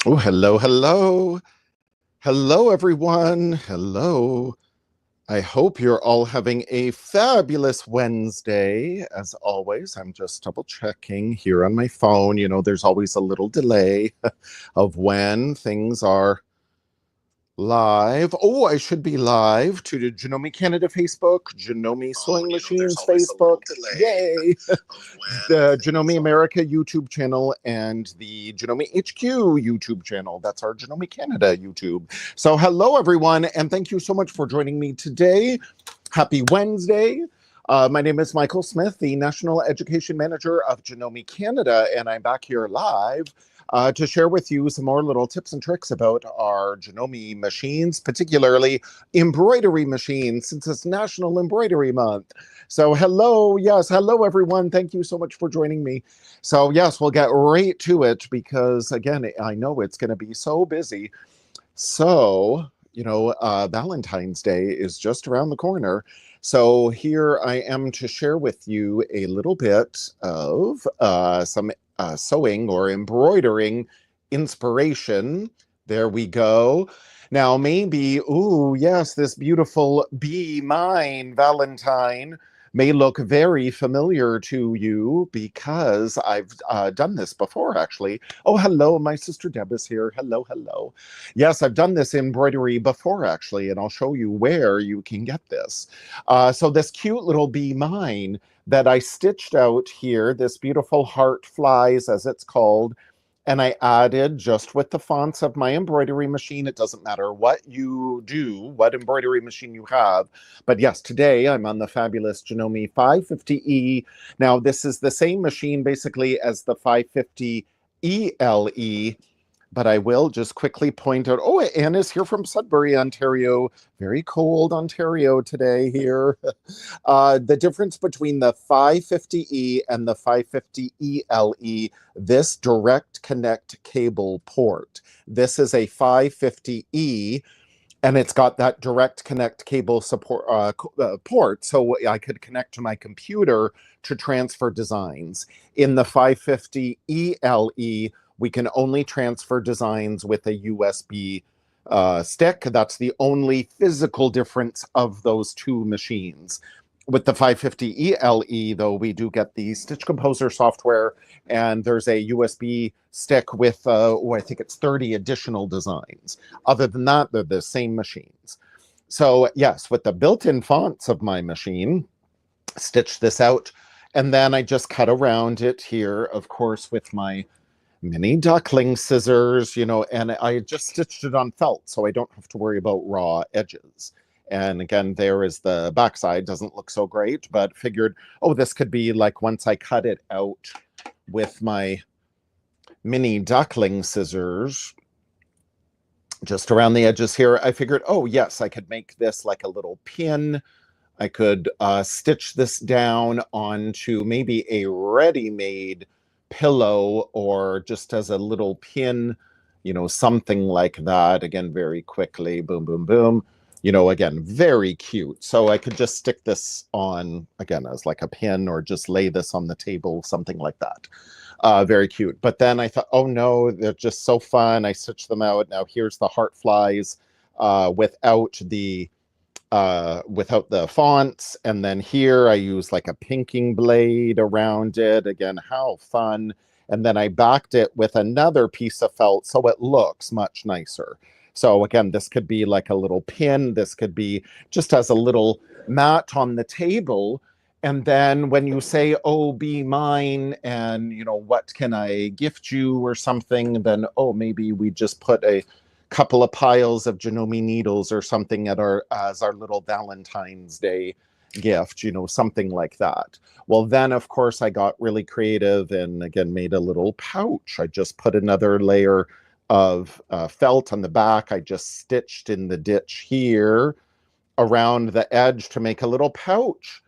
Oh, hello, hello. Hello, everyone. Hello. I hope you're all having a fabulous Wednesday. As always, I'm just double checking here on my phone. You know, there's always a little delay of when things are live. Oh, I should be live to the Janome Canada Facebook, Janome Sewing Machines Facebook. Yay! The Janome America YouTube channel and the Janome HQ YouTube channel. That's our Janome Canada YouTube. So hello, everyone, and thank you so much for joining me today. Happy Wednesday. My name is Michael Smith, the National Education Manager of Janome Canada, and I'm back here live to share with you some more little tips and tricks about our Janome machines, particularly embroidery machines, since it's National Embroidery Month. So hello, yes, hello everyone. Thank you so much for joining me. So yes, we'll get right to it because again, I know it's going to be so busy. So, Valentine's Day is just around the corner. So here I am to share with you a little bit of some sewing or embroidering inspiration. There we go. Now, maybe, ooh, yes, this beautiful Be Mine Valentine may look very familiar to you because I've done this before, actually. Oh, hello, my sister Deb is here. Hello, hello. Yes, I've done this embroidery before, actually, and I'll show you where you can get this. So this cute little Be Mine that I stitched out here, this beautiful heart flies, as it's called, and I added just with the fonts of my embroidery machine. It doesn't matter what you do, what embroidery machine you have. But yes, today I'm on the fabulous Janome 550E. Now, this is the same machine basically as the 550 ELE, but I will just quickly point out, oh, Anna's here from Sudbury, Ontario. Very cold Ontario today here. The difference between the 550E and the 550 ELE, this direct connect cable port. This is a 550E, and it's got that direct connect cable support port, so I could connect to my computer to transfer designs. In the 550 ELE, we can only transfer designs with a USB stick. That's the only physical difference of those two machines. With the 550 ELE, though, we do get the Stitch Composer software, and there's a USB stick with, I think it's 30 additional designs. Other than that, they're the same machines. So yes, with the built-in fonts of my machine, stitch this out, and then I just cut around it here, of course, with my mini duckling scissors, and I just stitched it on felt, so I don't have to worry about raw edges. And again, there is the backside, doesn't look so great, but figured, oh, this could be like once I cut it out with my mini duckling scissors, just around the edges here, I figured, oh, yes, I could make this like a little pin. I could stitch this down onto maybe a ready-made pillow or just as a little pin, something like that. Again, very quickly, boom, boom, boom. Again, very cute. So I could just stick this on, again, as like a pin or just lay this on the table, something like that. Very cute. But then I thought, oh no, they're just so fun. I stitched them out. Now here's the heart flies without the fonts, and then here I use like a pinking blade around it. Again, how fun. And then I backed it with another piece of felt so it looks much nicer. So again, this could be like a little pin. This could be just as a little mat on the table. And then when you say, oh, be mine, and what can I gift you or something, then oh, maybe we just put a couple of piles of Janome needles or something as our little Valentine's Day gift, something like that. Well, then of course I got really creative and again made a little pouch. I just put another layer of felt on the back. I just stitched in the ditch here around the edge to make a little pouch.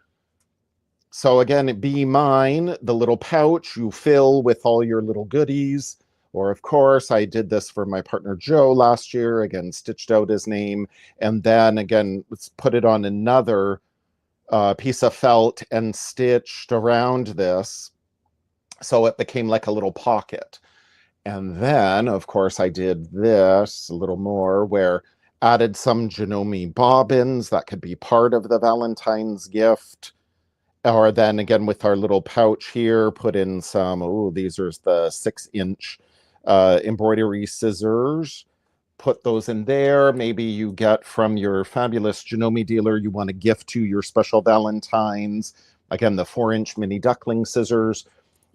So again, Be Mine, the little pouch you fill with all your little goodies. Or of course, I did this for my partner Joe last year, again, stitched out his name, and then again, let's put it on another piece of felt and stitched around this. So it became like a little pocket. And then, of course, I did this a little more where added some Janome bobbins that could be part of the Valentine's gift. Or then again with our little pouch here, put in some, oh, these are the 6-inch embroidery scissors. Put those in there. Maybe you get from your fabulous Janome dealer, you want to gift to your special Valentines. Again, the 4-inch mini duckling scissors.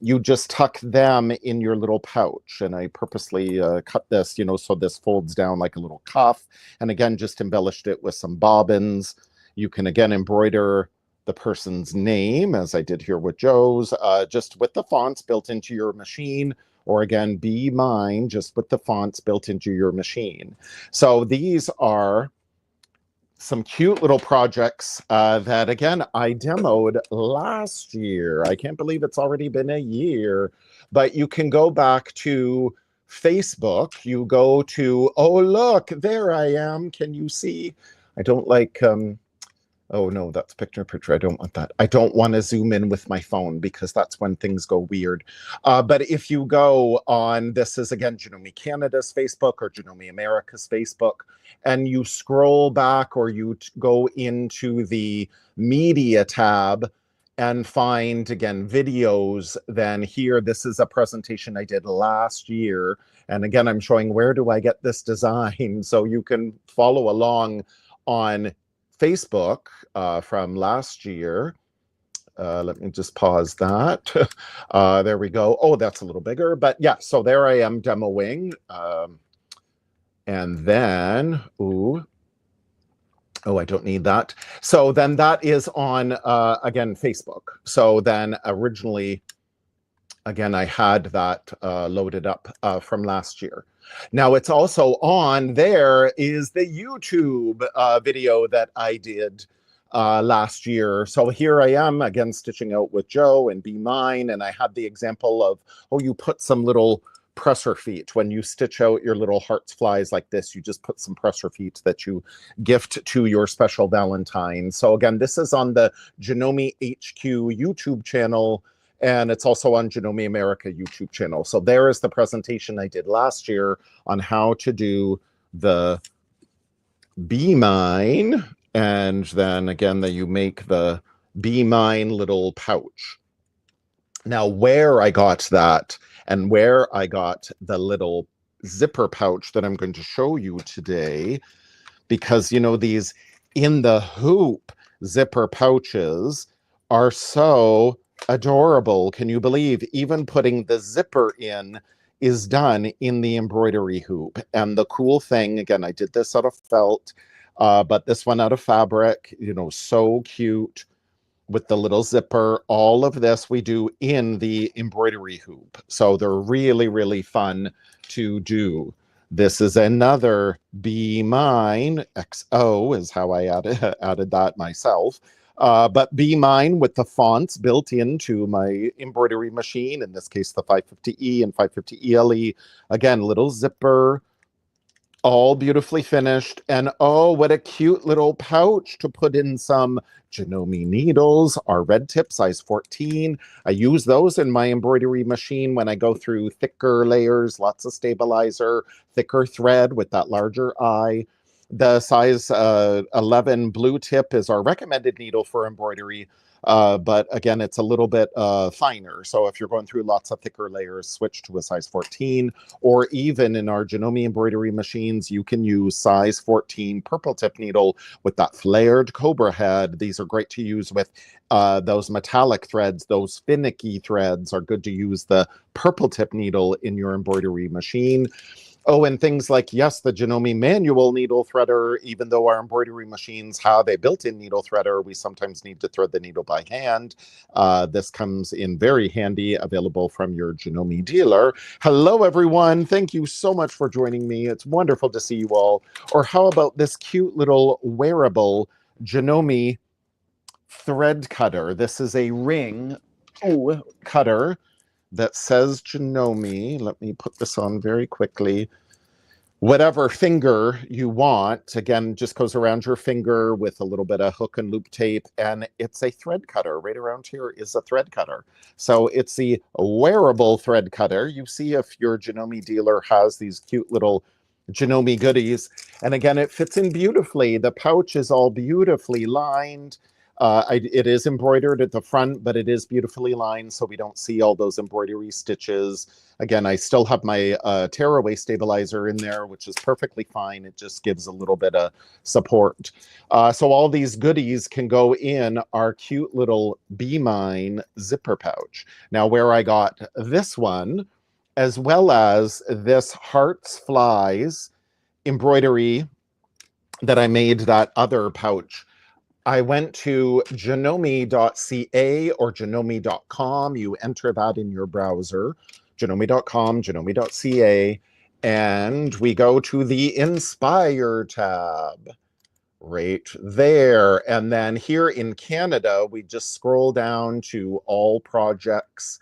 You just tuck them in your little pouch. And I purposely cut this, so this folds down like a little cuff. And again, just embellished it with some bobbins. You can again embroider the person's name, as I did here with Joe's, just with the fonts built into your machine, or again, Be Mine, just with the fonts built into your machine. So these are some cute little projects that, again, I demoed last year. I can't believe it's already been a year, but you can go back to Facebook. You go to, oh, look, there I am. Can you see? I don't like... oh no, that's picture. I don't want that. I don't want to zoom in with my phone because that's when things go weird. But if you go on, this is again Janome Canada's Facebook or Janome America's Facebook, and you scroll back or you go into the media tab and find again videos, then here, this is a presentation I did last year. And again, I'm showing where do I get this design? So you can follow along on Facebook from last year. Let me just pause that. There we go. Oh, that's a little bigger. But yeah, so there I am demoing. And then, ooh, oh, I don't need that. So then that is on, again, Facebook. So then originally, again, I had that loaded up from last year. Now it's also on, there is the YouTube video that I did last year. So here I am again stitching out with Joe and Be Mine, and I had the example of, oh, you put some little presser feet. When you stitch out your little hearts flies like this, you just put some presser feet that you gift to your special Valentine. So again, this is on the Janome HQ YouTube channel, and it's also on Janome America YouTube channel. So there is the presentation I did last year on how to do the Be Mine. And then again, that you make the Be Mine little pouch. Now, where I got that and where I got the little zipper pouch that I'm going to show you today, because, these in the hoop zipper pouches are so adorable. Can you believe even putting the zipper in is done in the embroidery hoop? And the cool thing, again, I did this out of felt, but this one out of fabric, so cute with the little zipper. All of this we do in the embroidery hoop. So they're really, really fun to do. This is another Be Mine. XO is how I added that myself. But Be Mine with the fonts built into my embroidery machine, in this case, the 550E and 550 ELE. Again, little zipper, all beautifully finished. And oh, what a cute little pouch to put in some Janome needles, our red tip, size 14. I use those in my embroidery machine when I go through thicker layers, lots of stabilizer, thicker thread with that larger eye. The size 11 blue tip is our recommended needle for embroidery. But again, it's a little bit finer. So if you're going through lots of thicker layers, switch to a size 14, or even in our Janome embroidery machines, you can use size 14 purple tip needle with that flared cobra head. These are great to use with those metallic threads. Those finicky threads are good to use the purple tip needle in your embroidery machine. Oh, and things like, yes, the Janome manual needle threader, even though our embroidery machines have a built-in needle threader, we sometimes need to thread the needle by hand. This comes in very handy, available from your Janome dealer. Hello, everyone. Thank you so much for joining me. It's wonderful to see you all. Or how about this cute little wearable Janome thread cutter? This is a ring cutter that says Janome. Let me put this on very quickly. whatever finger you want. Again, just goes around your finger with a little bit of hook and loop tape, and it's a thread cutter. Right around here is a thread cutter. So it's the wearable thread cutter. You see if your Janome dealer has these cute little Janome goodies. And again, it fits in beautifully. The pouch is all beautifully lined. It is embroidered at the front, but it is beautifully lined, so we don't see all those embroidery stitches. Again, I still have my tearaway stabilizer in there, which is perfectly fine. It just gives a little bit of support. So all these goodies can go in our cute little Be Mine zipper pouch. Now, where I got this one, as well as this Hearts Flies embroidery that I made that other pouch, I went to Janome.CA or Janome.com. You enter that in your browser, Janome.com, Janome.ca, and we go to the Inspire tab right there. And then here in Canada, we just scroll down to all projects.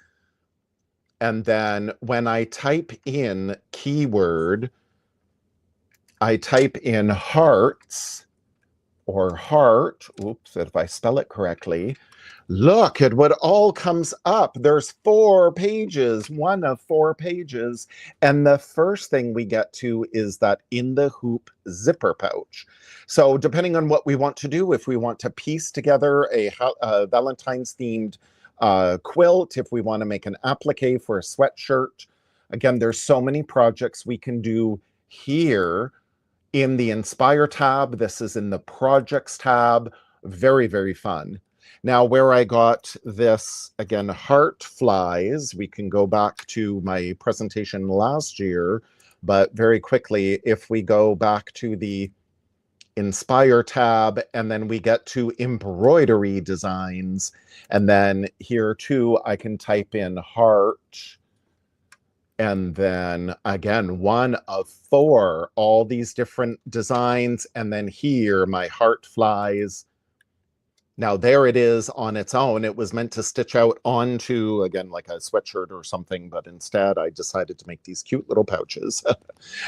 And then when I type in keyword, I type in hearts or heart, oops, if I spell it correctly, look at what all comes up. There's 4 pages, one of 4 pages. And the first thing we get to is that in the hoop zipper pouch. So depending on what we want to do, if we want to piece together a Valentine's themed quilt, if we want to make an applique for a sweatshirt, again, there's so many projects we can do here. In the Inspire tab, this is in the Projects tab. Very, very fun. Now, where I got this, again, Heart Flies, we can go back to my presentation last year, but very quickly, if we go back to the Inspire tab, and then we get to Embroidery Designs, and then here too, I can type in Heart, and then again, one of 4, all these different designs. And then here, my Heart Flies. Now there it is on its own. It was meant to stitch out onto, again, like a sweatshirt or something, but instead I decided to make these cute little pouches.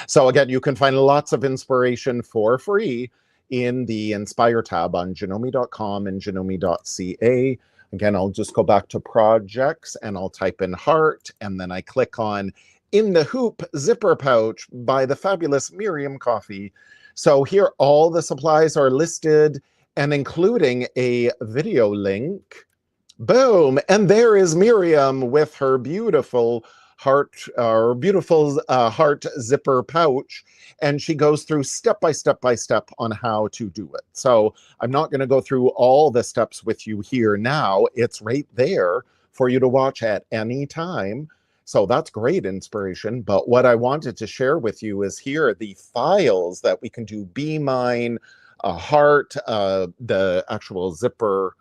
So again, you can find lots of inspiration for free in the Inspire tab on Janome.com and Janome.ca. Again, I'll just go back to projects and I'll type in heart, and then I click on In the Hoop zipper pouch by the fabulous Miriam Coffee. So here all the supplies are listed, and including a video link. Boom! And there is Miriam with her beautiful heart zipper pouch, and she goes through step by step on how to do it. So I'm not going to go through all the steps with you here now. It's right there for you to watch at any time. So that's great inspiration. But what I wanted to share with you is here the files that we can do. Be Mine, heart, the actual zipper.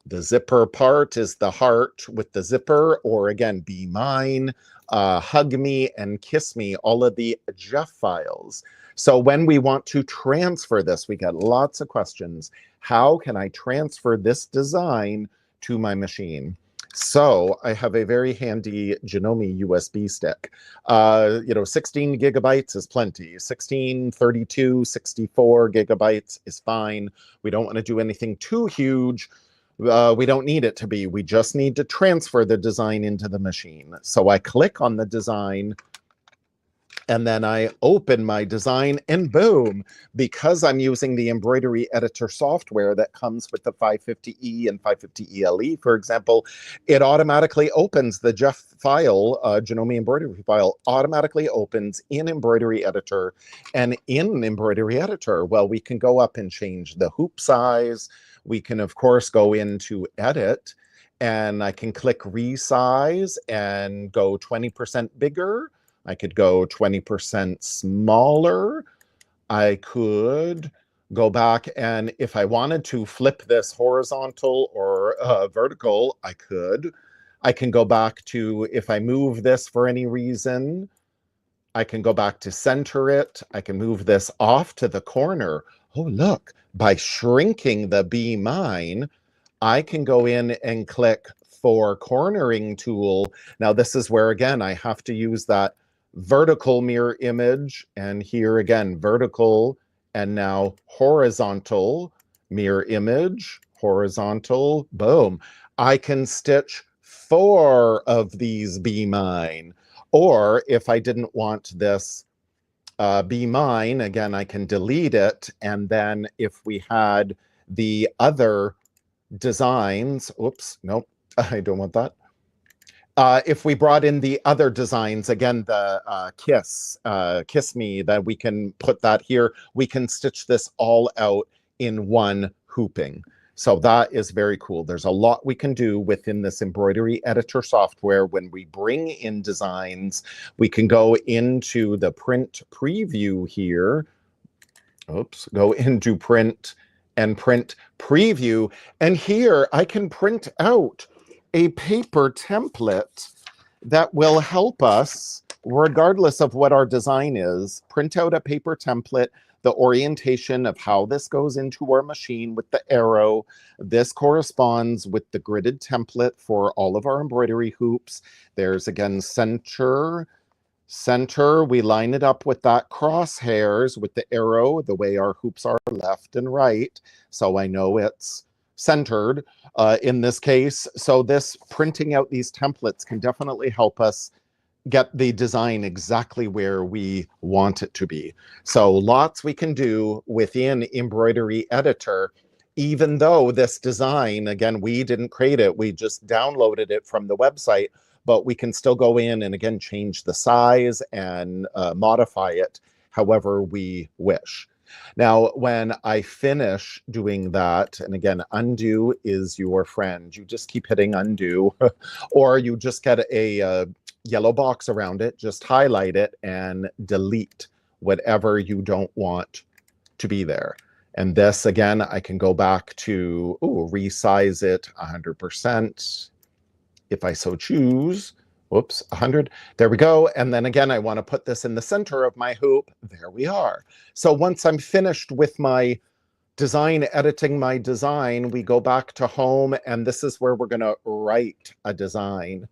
The zipper part is the heart with the zipper, or again, Be Mine, Hug Me, and Kiss Me, all of the Jeff files. So when we want to transfer this, we get lots of questions. How can I transfer this design to my machine? So I have a very handy Janome USB stick. 16 gigabytes is plenty. 16, 32, 64 gigabytes is fine. We don't want to do anything too huge. We don't need it to be. We just need to transfer the design into the machine. So I click on the design, and then I open my design, and boom, because I'm using the embroidery editor software that comes with the 550E and 550 ELE, for example, it automatically opens the Jeff file, Janome embroidery file, automatically opens in embroidery editor. And in embroidery editor, well, we can go up and change the hoop size. We can, of course, go into edit, and I can click resize and go 20% bigger. I could go 20% smaller. I could go back, and if I wanted to flip this horizontal or vertical, I could. I can go back to, if I move this for any reason, I can go back to center it. I can move this off to the corner. Oh, look, by shrinking the Be Mine, I can go in and click for cornering tool. Now, this is where, again, I have to use that vertical mirror image, and here again, vertical, and now horizontal mirror image, horizontal, boom. I can stitch 4 of these Be Mine. Or if I didn't want this Be Mine, again, I can delete it. And then if we had the other designs, oops, nope, I don't want that. If we brought in the other designs, again, the Kiss Me, that we can put that here. We can stitch this all out in one hooping. So that is very cool. There's a lot we can do within this embroidery editor software. When we bring in designs, we can go into the print preview here. Oops, go into print and print preview. And here I can print out a paper template that will help us, regardless of what our design is, print out a paper template, the orientation of how this goes into our machine with the arrow. This corresponds with the gridded template for all of our embroidery hoops. There's again center, we line it up with that crosshairs with the arrow, the way our hoops are left and right. So I know it's centered in this case. So this printing out these templates can definitely help us get the design exactly where we want it to be. So lots we can do within Embroidery Editor, even though this design, again, we didn't create it, we just downloaded it from the website, but we can still go in and again, change the size and modify it however we wish. Now, when I finish doing that, and again, undo is your friend. You just keep hitting undo, or you just get a yellow box around it, just highlight it and delete whatever you don't want to be there. And this, again, I can go back to, resize it 100% if I so choose. Whoops, 100. There we go. And then again, I want to put this in the center of my hoop. There we are. So once I'm finished with my design, editing my design, we go back to home, and this is where we're going to write a design.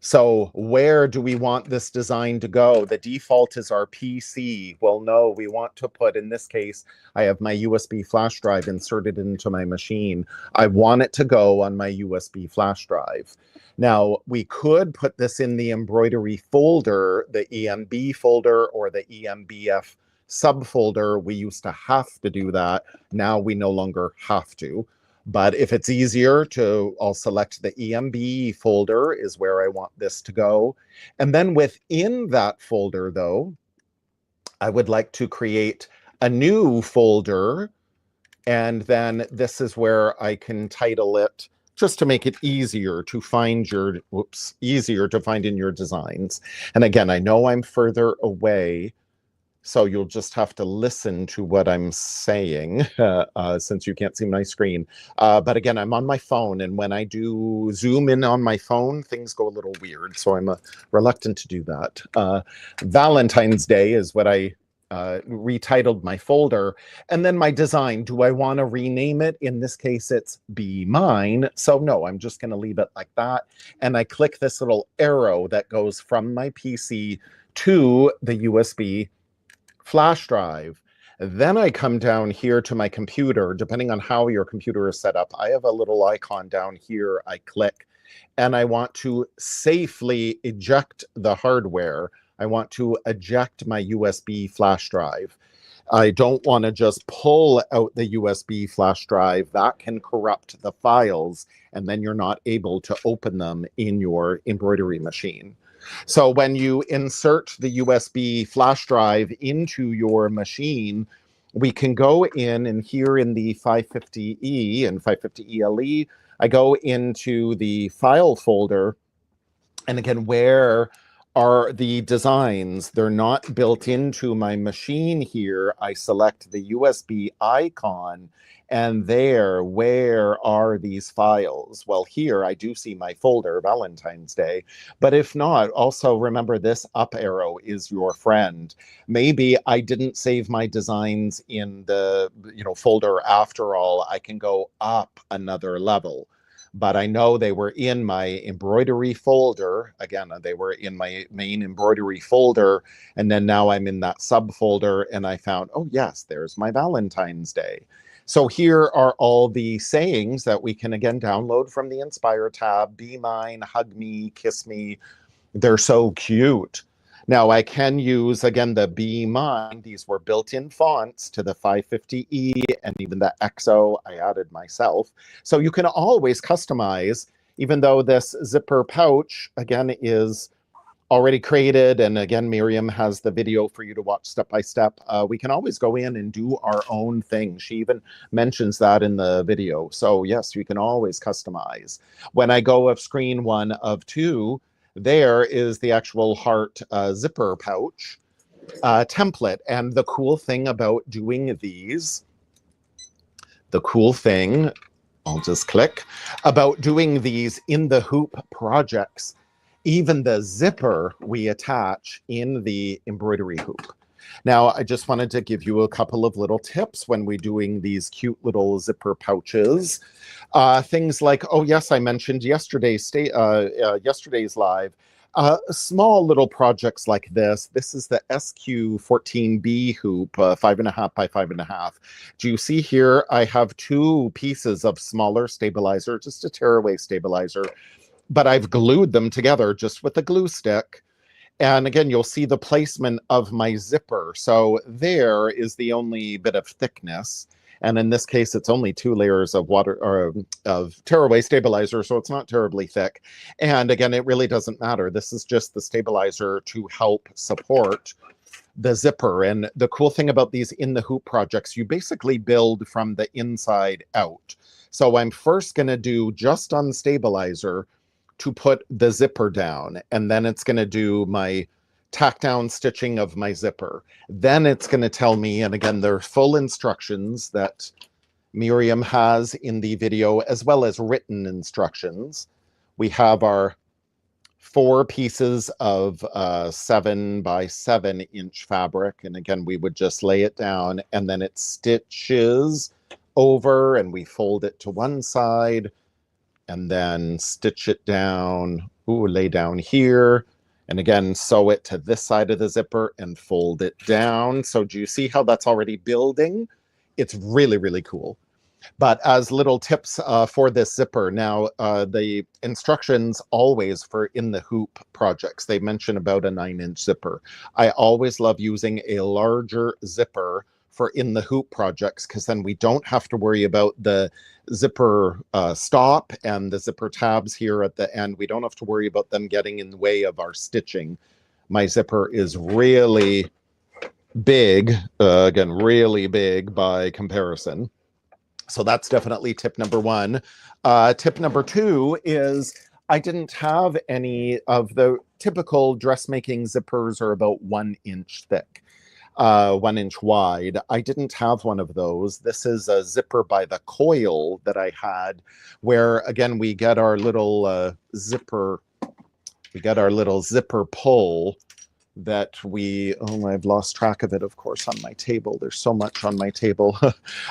So where do we want this design to go? The default is our PC. Well, no, we want to put, in this case, I have my USB flash drive inserted into my machine. I want it to go on my USB flash drive. Now, we could put this in the embroidery folder, the EMB folder or the EMBF subfolder. We used to have to do that. Now we no longer have to. But if it's easier to, I'll select the EMB folder is where I want this to go. And then within that folder, though, I would like to create a new folder. And then this is where I can title it, just to make it easier to find your, easier to find in your designs. And again, I know I'm further away, so you'll just have to listen to what I'm saying since you can't see my screen. But again, I'm on my phone, and when I do zoom in on my phone, things go a little weird. So I'm reluctant to do that. Valentine's Day is what I retitled my folder. And then my design, do I want to rename it? In this case, it's Be Mine. So no, I'm just going to leave it like that. And I click this little arrow that goes from my PC to the USB flash drive. Then I come down here to my computer. Depending on how your computer is set up, I have a little icon down here. I click, and I want to safely eject the hardware. I want to eject my USB flash drive. I don't want to just pull out the USB flash drive. That can corrupt the files, and then you're not able to open them in your embroidery machine. So when you insert the USB flash drive into your machine, we can go in, and here in the 550E and 550ELE, I go into the file folder. And again, where are the designs? They're not built into my machine here. I select the USB icon, and there, where are these files? Well, here I do see my folder, Valentine's Day. But if not, also remember this up arrow is your friend. Maybe I didn't save my designs in the folder after all. I can go up another level. but I know they were in my embroidery folder. Again, they were in my main embroidery folder, and then now I'm in that subfolder, and I found, oh yes, there's my Valentine's Day. So here are all the sayings that we can again download from the Inspire tab. Be mine, hug me, kiss me. They're so cute. Now I can use, again, the Be Mine. These were built-in fonts to the 550E and even the XO I added myself. So you can always customize, even though this zipper pouch, again, is already created. And again, Miriam has the video for you to watch step by step. We can always go in and do our own thing. She even mentions that in the video. So yes, you can always customize. When I go of screen 1 of 2, there is the actual heart zipper pouch template. And the cool thing about doing these, I'll just click, about doing these in the hoop projects, even the zipper we attach in the embroidery hoop. Now, I just wanted to give you a couple of little tips when we're doing these cute little zipper pouches. Things like, oh yes, I mentioned yesterday's live. Small little projects like this. This is the SQ14B hoop, 5.5 by 5.5. Do you see here? I have 2 pieces of smaller stabilizer, just a tearaway stabilizer, but I've glued them together just with a glue stick. And again, you'll see the placement of my zipper. So there is the only bit of thickness. And in this case, it's only 2 layers of water or of tearaway stabilizer, so it's not terribly thick. And again, it really doesn't matter. This is just the stabilizer to help support the zipper. And the cool thing about these in the hoop projects, you basically build from the inside out. So I'm first going to do just on stabilizer to put the zipper down, and then it's going to do my tack down stitching of my zipper. Then it's going to tell me, and again, there are full instructions that Miriam has in the video, as well as written instructions. We have our 4 pieces of 7 by 7 inch fabric. And again, we would just lay it down, and then it stitches over, and we fold it to one side, and then stitch it down, lay down here, and again, sew it to this side of the zipper and fold it down. So do you see how that's already building? It's really, really cool. But as little tips for this zipper, now the instructions always for in the hoop projects, they mention about a 9-inch zipper. I always love using a larger zipper for in the hoop projects, because then we don't have to worry about the zipper stop and the zipper tabs here at the end. We don't have to worry about them getting in the way of our stitching. My zipper is really big, again, really big by comparison. So that's definitely tip number 1. Tip number 2 is I didn't have any of the typical dressmaking zippers are about 1 inch thick. 1 inch wide. I didn't have one of those. This is a zipper by the coil that I had, where again, we get our little zipper pull that I've lost track of it, of course, on my table. There's so much on my table.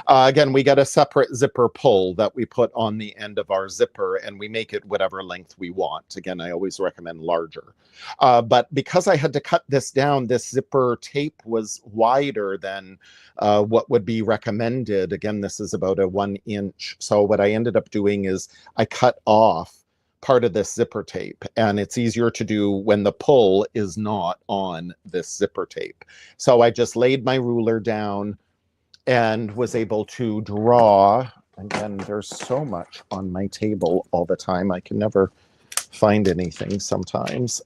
Again, we get a separate zipper pull that we put on the end of our zipper, and we make it whatever length we want. Again, I always recommend larger. But because I had to cut this down, this zipper tape was wider than what would be recommended. Again, this is about a 1 inch. So what I ended up doing is I cut off part of this zipper tape, and it's easier to do when the pull is not on this zipper tape. So I just laid my ruler down and was able to draw. Again, there's so much on my table all the time. I can never find anything sometimes.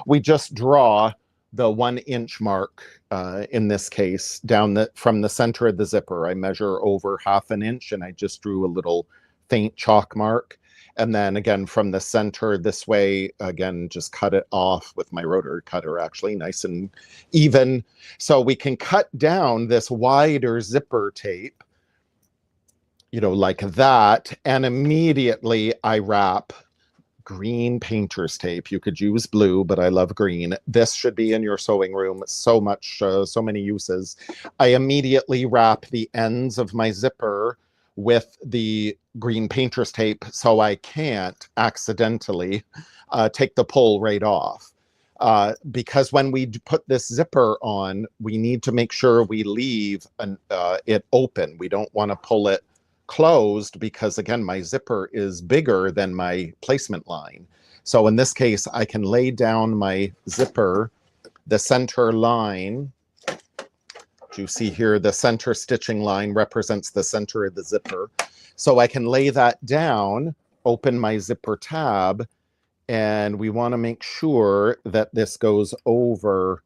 We just draw the 1 inch mark, in this case, down from the center of the zipper. I measure over 1/2 inch, and I just drew a little faint chalk mark. And then again, from the center this way, again, just cut it off with my rotary cutter, actually, nice and even. So we can cut down this wider zipper tape, like that. And immediately I wrap green painter's tape. You could use blue, but I love green. This should be in your sewing room. So many uses. I immediately wrap the ends of my zipper with the green painter's tape so I can't accidentally take the pull right off. Because when we put this zipper on, we need to make sure we leave it open. We don't want to pull it closed because, again, my zipper is bigger than my placement line. So in this case, I can lay down my zipper, the center line. You see here, the center stitching line represents the center of the zipper. So I can lay that down, open my zipper tab, and we want to make sure that this goes over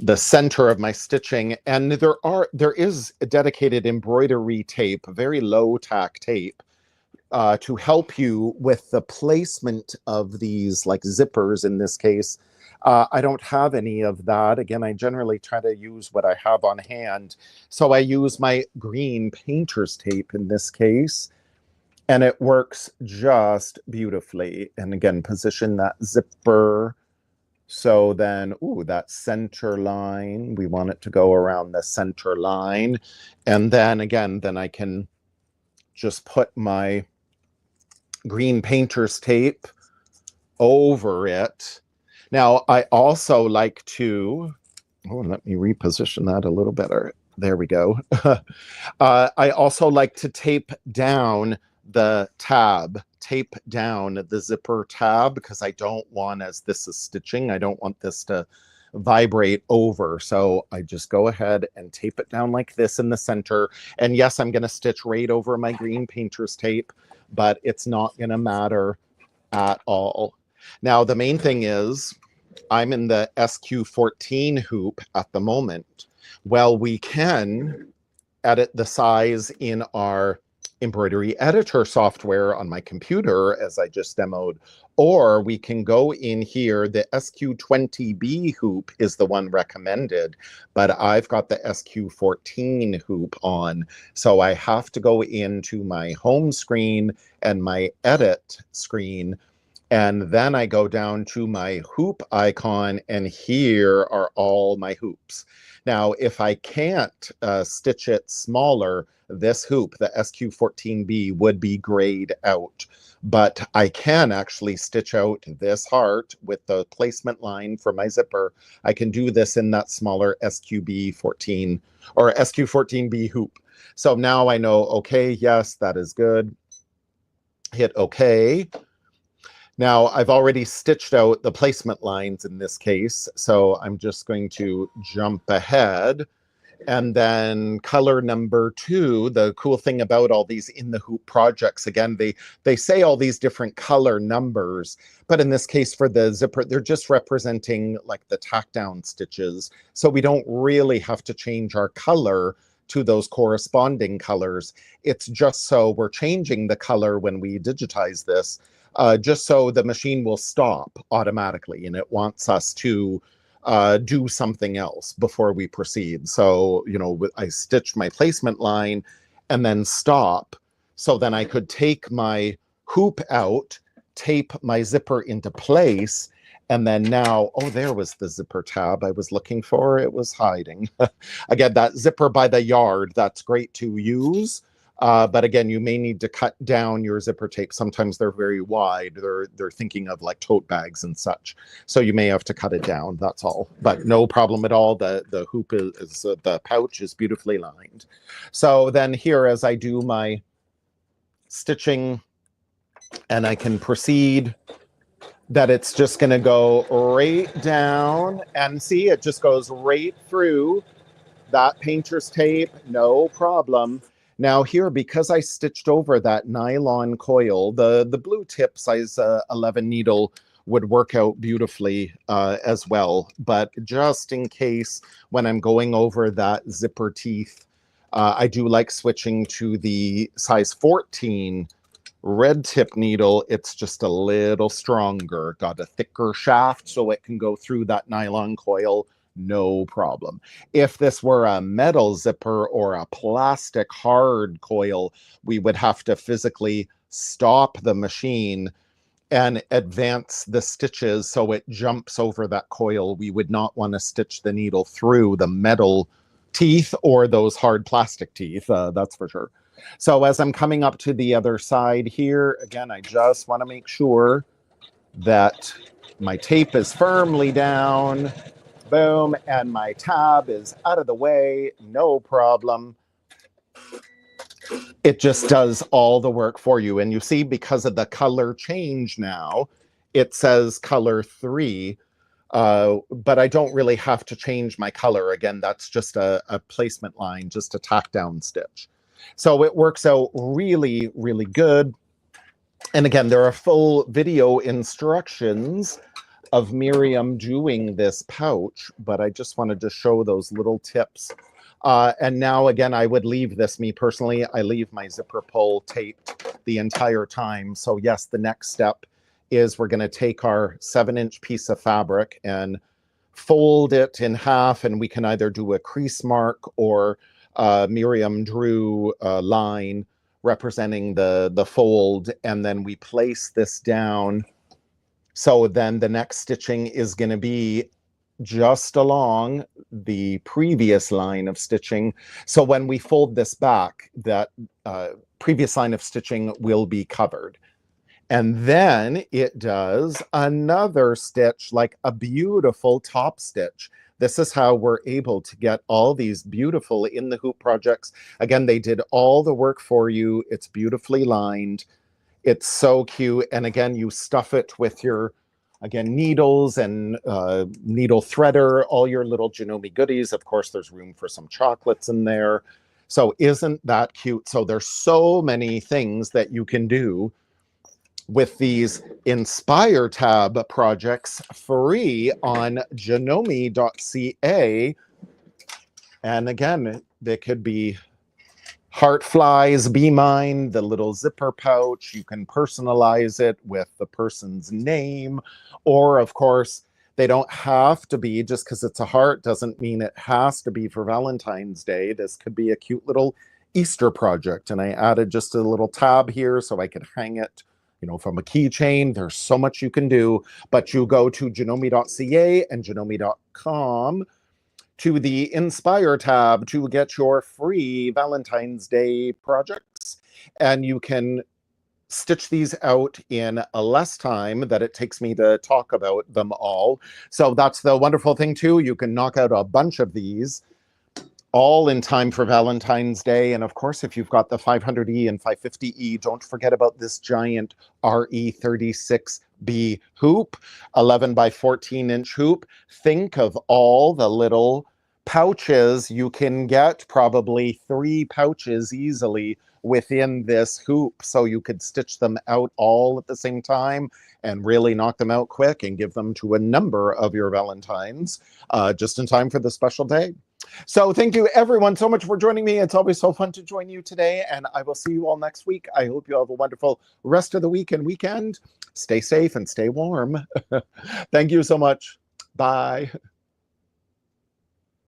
the center of my stitching. And there is a dedicated embroidery tape, very low tack tape, to help you with the placement of these, like zippers in this case. I don't have any of that. Again, I generally try to use what I have on hand. So I use my green painter's tape in this case, and it works just beautifully. And again, position that zipper. So then, ooh, that center line, we want it to go around the center line. And then again, then I can just put my green painter's tape over it. Now, I also like to, let me reposition that a little better. There we go. I also like to tape down the tab, tape down the zipper tab, because I don't want, as this is stitching, I don't want this to vibrate over. So I just go ahead and tape it down like this in the center. And yes, I'm going to stitch right over my green painter's tape, but it's not going to matter at all. Now, the main thing is I'm in the SQ14 hoop at the moment. Well, we can edit the size in our embroidery editor software on my computer, as I just demoed, or we can go in here. The SQ20B hoop is the one recommended, but I've got the SQ14 hoop on. So I have to go into my home screen and my edit screen, and then I go down to my hoop icon, and here are all my hoops. Now, if I can't stitch it smaller, this hoop, the SQ14B, would be grayed out. But I can actually stitch out this heart with the placement line for my zipper. I can do this in that smaller SQB14 or SQ14B hoop. So now I know, okay, yes, that is good. Hit OK. Now, I've already stitched out the placement lines in this case, so I'm just going to jump ahead. And then color number 2, the cool thing about all these in the hoop projects, again, they say all these different color numbers, but in this case for the zipper, they're just representing like the tack down stitches. So we don't really have to change our color to those corresponding colors. It's just so we're changing the color when we digitize this, just so the machine will stop automatically, and it wants us to do something else before we proceed. So, you know, I stitched my placement line and then stop. So then I could take my hoop out, tape my zipper into place, and then now, oh, there was the zipper tab I was looking for. It was hiding. Again, that zipper by the yard, that's great to use. But again, you may need to cut down your zipper tape. Sometimes they're very wide. They're thinking of like tote bags and such. So you may have to cut it down. That's all. But no problem at all. The hoop is the pouch is beautifully lined. So then here, as I do my stitching, and I can proceed, that it's just going to go right down, and see, it just goes right through that painter's tape. No problem. Now here, because I stitched over that nylon coil, the blue tip size 11 needle would work out beautifully as well. But just in case, when I'm going over that zipper teeth, I do like switching to the size 14 red tip needle. It's just a little stronger, got a thicker shaft, so it can go through that nylon coil. No problem. If this were a metal zipper or a plastic hard coil, we would have to physically stop the machine and advance the stitches so it jumps over that coil. We would not want to stitch the needle through the metal teeth or those hard plastic teeth, that's for sure. So as I'm coming up to the other side here, again, I just want to make sure that my tape is firmly down. Boom, and my tab is out of the way, no problem. It just does all the work for you. And you see, because of the color change now, it says color 3, but I don't really have to change my color. Again, that's just a placement line, just a tack down stitch. So it works out really, really good. And again, there are full video instructions of Miriam doing this pouch, but I just wanted to show those little tips. And now, again, I would leave this, me personally, I leave my zipper pull taped the entire time. So yes, the next step is we're gonna take our 7-inch piece of fabric and fold it in half, and we can either do a crease mark or Miriam drew a line representing the fold, and then we place this down. So then the next stitching is going to be just along the previous line of stitching. So when we fold this back, that previous line of stitching will be covered. And then it does another stitch, like a beautiful top stitch. This is how we're able to get all these beautiful in the hoop projects. Again, they did all the work for you. It's beautifully lined. It's so cute. And again, you stuff it with your, again, needles and needle threader, all your little Janome goodies. Of course, there's room for some chocolates in there. So isn't that cute? So there's so many things that you can do with these Inspire tab projects free on Janome.CA. And again, they could be heart flies, be mine, the little zipper pouch. You can personalize it with the person's name, or of course, they don't have to be, just because it's a heart doesn't mean it has to be for Valentine's Day. This could be a cute little Easter project. And I added just a little tab here so I could hang it, you know, from a keychain. There's so much you can do, but you go to Janome.ca and Janome.com to the Inspire tab to get your free Valentine's Day projects. And you can stitch these out in less time that it takes me to talk about them all. So that's the wonderful thing too. You can knock out a bunch of these all in time for Valentine's Day. And of course, if you've got the 500E and 550E, don't forget about this giant RE36B hoop, 11 by 14-inch hoop. Think of all the little pouches you can get, probably 3 pouches easily within this hoop. So you could stitch them out all at the same time and really knock them out quick and give them to a number of your Valentines just in time for the special day. So thank you everyone so much for joining me. It's always so fun to join you today, and I will see you all next week. I hope you have a wonderful rest of the week and weekend. Stay safe and stay warm. Thank you so much. Bye.